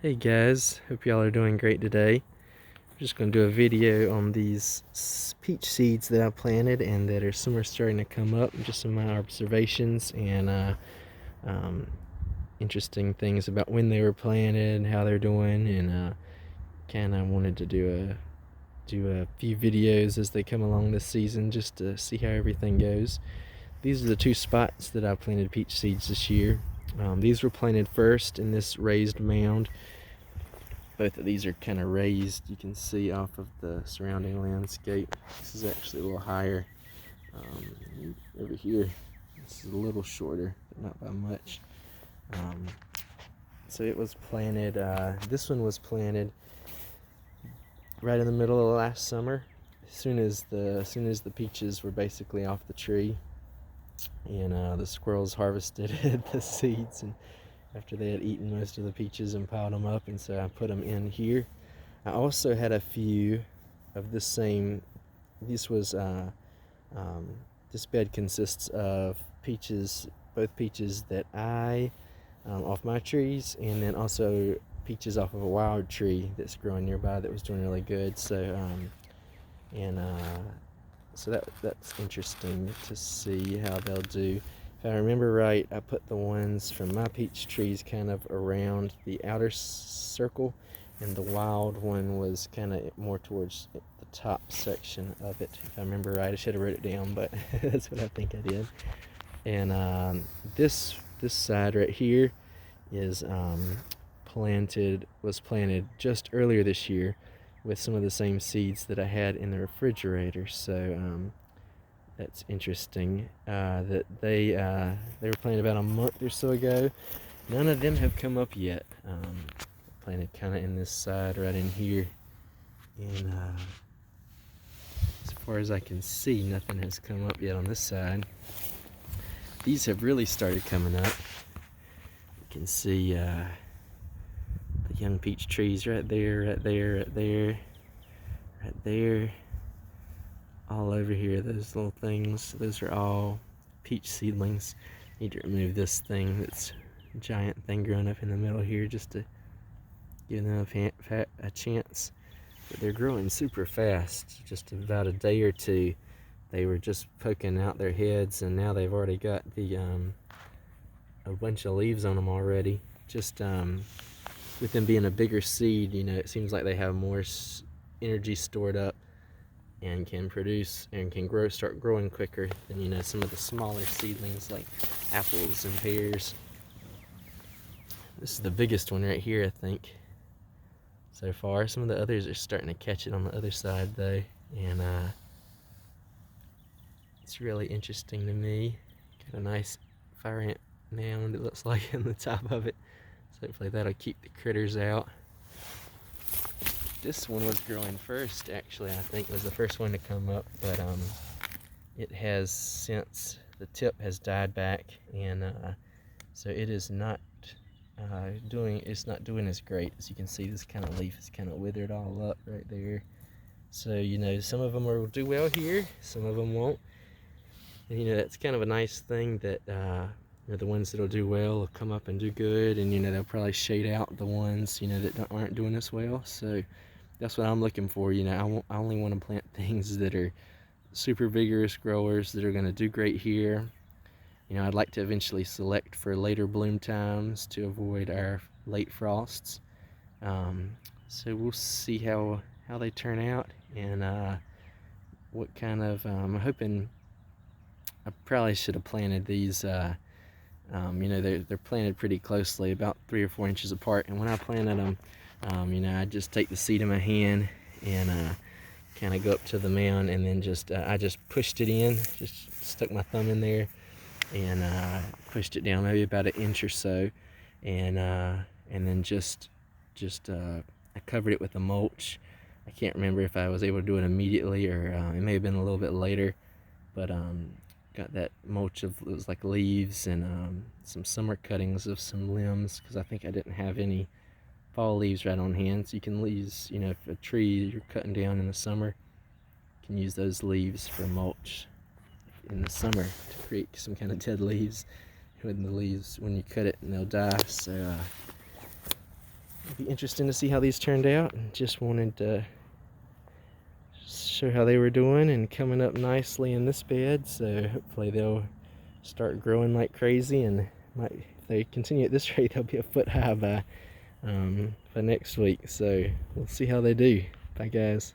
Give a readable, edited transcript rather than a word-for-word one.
Hey guys, hope y'all are doing great today. I'm just going to do a video on these peach seeds that I planted and that some are starting to come up, just some of my observations and um, interesting things about when they were planted and how they're doing, and kind of wanted to do a few videos as they come along this season just to see how everything goes. These are the two spots that I planted peach seeds this year. These were planted first in this raised mound. Both of these are kind of raised, you can see off of the surrounding landscape. This is actually a little higher. Over here, this is a little shorter, but not by much. So it was planted, this one was planted right in the middle of last summer, as soon as the peaches were basically off the tree, and the squirrels harvested the seeds and after they had eaten most of the peaches and piled them up, and so I put them in here. I also had a few of this same, this bed consists of peaches, both peaches that I, off my trees, and then also peaches off of a wild tree that's growing nearby that was doing really good. So, that's interesting to see how they'll do. If I remember right, I put the ones from my peach trees kind of around the outer circle, and the wild one was kind of more towards the top section of it. If I remember right, I should have wrote it down, but that's what I think I did. And this side right here is was planted just earlier this year with some of the same seeds that I had in the refrigerator. So that's interesting that they were planted about a month or so ago. None of them have come up yet. Planted kind of in this side right in here, and as far as I can see, nothing has come up yet on this side. These have really started coming up. You can see the young peach trees right there, right there, right there, right there. All over here, those little things, those are all peach seedlings. Need to remove this thing, that's a giant thing growing up in the middle here, just to give them a chance. But they're growing super fast. Just about a day or two, they were just poking out their heads, and now they've already got the a bunch of leaves on them already. Just with them being a bigger seed, you know, it seems like they have more energy stored up and can produce and can start growing quicker than, you know, some of the smaller seedlings like apples and pears. This is the biggest one right here, I think, so far. Some of the others are starting to catch it on the other side though, and it's really interesting to me. Got a nice fire ant mound, it looks like, on the top of it, so hopefully that'll keep the critters out. This one was growing first, actually. I think was the first one to come up, but it has since, the tip has died back, and so it is not doing as great. As you can see, this kind of leaf is kind of withered all up right there. So, you know, some of them will do well here, some of them won't, and you know, that's kind of a nice thing that you know, the ones that'll do well will come up and do good, and you know, they'll probably shade out the ones, you know, that aren't doing as well. So that's what I'm looking for. You know, I only want to plant things that are super vigorous growers that are going to do great here. You know, I'd like to eventually select for later bloom times to avoid our late frosts. So we'll see how they turn out, and what kind of, I'm hoping, I probably should have planted these, you know, they're planted pretty closely, about 3 or 4 inches apart, and when I planted them, you know, I just take the seed in my hand and kind of go up to the mound, and then I just pushed it in, just stuck my thumb in there and pushed it down maybe about 1 inch or so, and then just I covered it with a mulch. I can't remember if I was able to do it immediately or it may have been a little bit later, but got that mulch of, it was like leaves and some summer cuttings of some limbs, because I think I didn't have any fall leaves right on hand. So you can use, you know, if a tree you're cutting down in the summer, you can use those leaves for mulch in the summer to create some kind of dead leaves. When the leaves, when you cut it, and they'll die. So it'll be interesting to see how these turned out, and just wanted to show how they were doing and coming up nicely in this bed. So hopefully they'll start growing like crazy, and if they continue at this rate, they'll be a foot high by next week. So we'll see how they do. Bye guys.